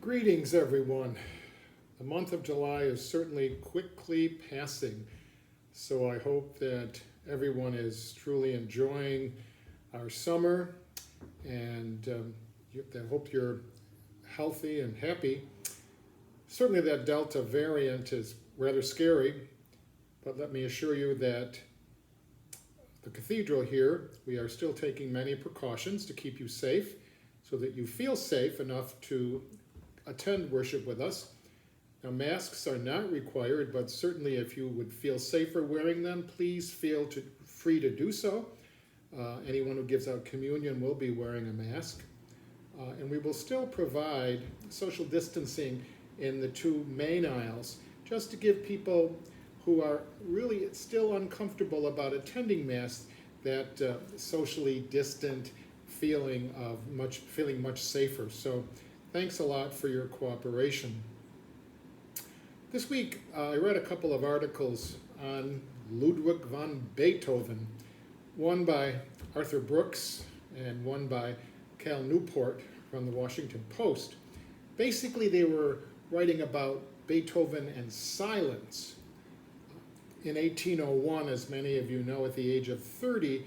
Greetings, everyone. The month of July is certainly quickly passing, so I hope that everyone is truly enjoying our summer, and I hope you're healthy and happy. Certainly that Delta variant is rather scary, but let me assure you that the cathedral here, we are still taking many precautions to keep you safe so that you feel safe enough to attend worship with us. Now, masks are not required, but certainly if you would feel safer wearing them, please feel free to do so. Anyone who gives out communion will be wearing a mask. And we will still provide social distancing in the two main aisles, just to give people who are really still uncomfortable about attending Mass that socially distant feeling much safer. So thanks a lot for your cooperation. This week, I read a couple of articles on Ludwig van Beethoven, one by Arthur Brooks and one by Cal Newport from the Washington Post. Basically, they were writing about Beethoven and Silence. In 1801, as many of you know, at the age of 30,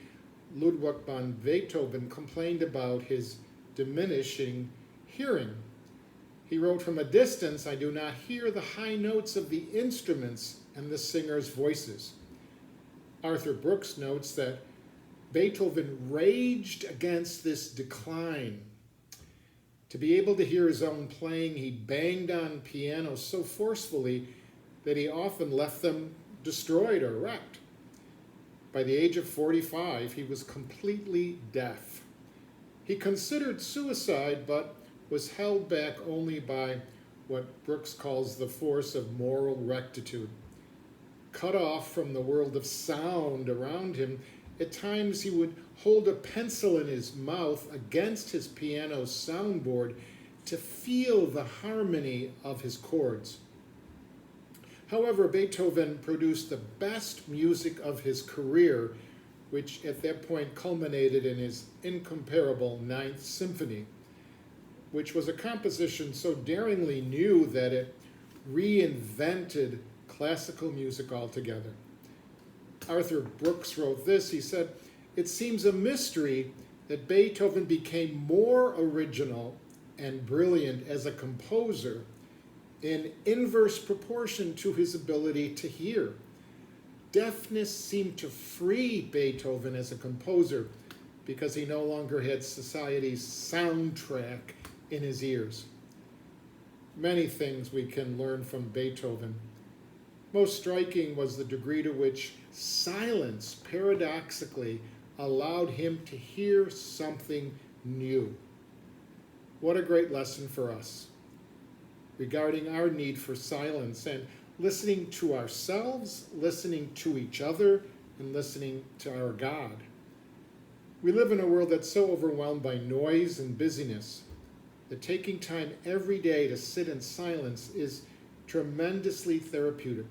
Ludwig van Beethoven complained about his diminishing hearing. He wrote, "From a distance, I do not hear the high notes of the instruments and the singers' voices." Arthur Brooks notes that Beethoven raged against this decline. To be able to hear his own playing, he banged on pianos so forcefully that he often left them destroyed or wrecked. By the age of 45, he was completely deaf. He considered suicide, but was held back only by what Brooks calls the force of moral rectitude. Cut off from the world of sound around him, at times he would hold a pencil in his mouth against his piano soundboard to feel the harmony of his chords. However, Beethoven produced the best music of his career, which at that point culminated in his incomparable Ninth Symphony, which was a composition so daringly new that it reinvented classical music altogether. Arthur Brooks wrote this. He said, "It seems a mystery that Beethoven became more original and brilliant as a composer in inverse proportion to his ability to hear. Deafness seemed to free Beethoven as a composer because he no longer had society's soundtrack in his ears." Many things we can learn from Beethoven. Most striking was the degree to which silence, paradoxically, allowed him to hear something new. What a great lesson for us regarding our need for silence and listening to ourselves, listening to each other, and listening to our God. We live in a world that's so overwhelmed by noise and busyness that taking time every day to sit in silence is tremendously therapeutic.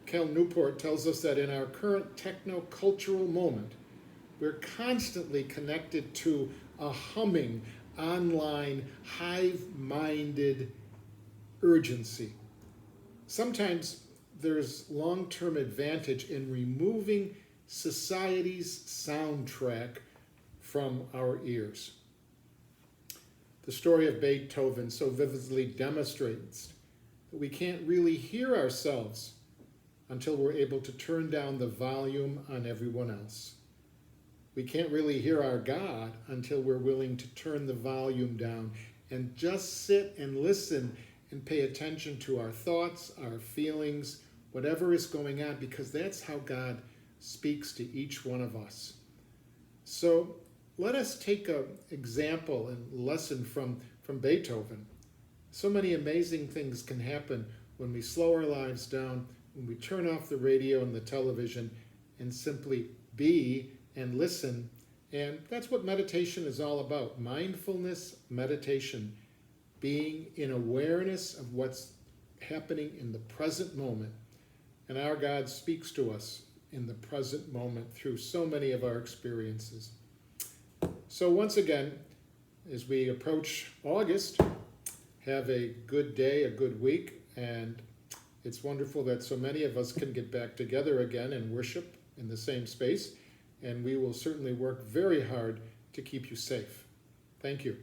Cal Newport tells us that in our current techno-cultural moment, we're constantly connected to a humming, online, hive-minded urgency. Sometimes there's long-term advantage in removing society's soundtrack from our ears. The story of Beethoven so vividly demonstrates that we can't really hear ourselves until we're able to turn down the volume on everyone else. We can't really hear our God until we're willing to turn the volume down and just sit and listen and pay attention to our thoughts, our feelings, whatever is going on, because that's how God speaks to each one of us. So let us take an example and lesson from Beethoven. So many amazing things can happen when we slow our lives down, when we turn off the radio and the television and simply be and listen. And that's what meditation is all about. Mindfulness meditation, being in awareness of what's happening in the present moment. And our God speaks to us in the present moment through so many of our experiences. So once again, as we approach August, Have a good day, a good week, and it's wonderful that so many of us can get back together again and worship in the same space, and we will certainly work very hard to keep you safe. Thank you.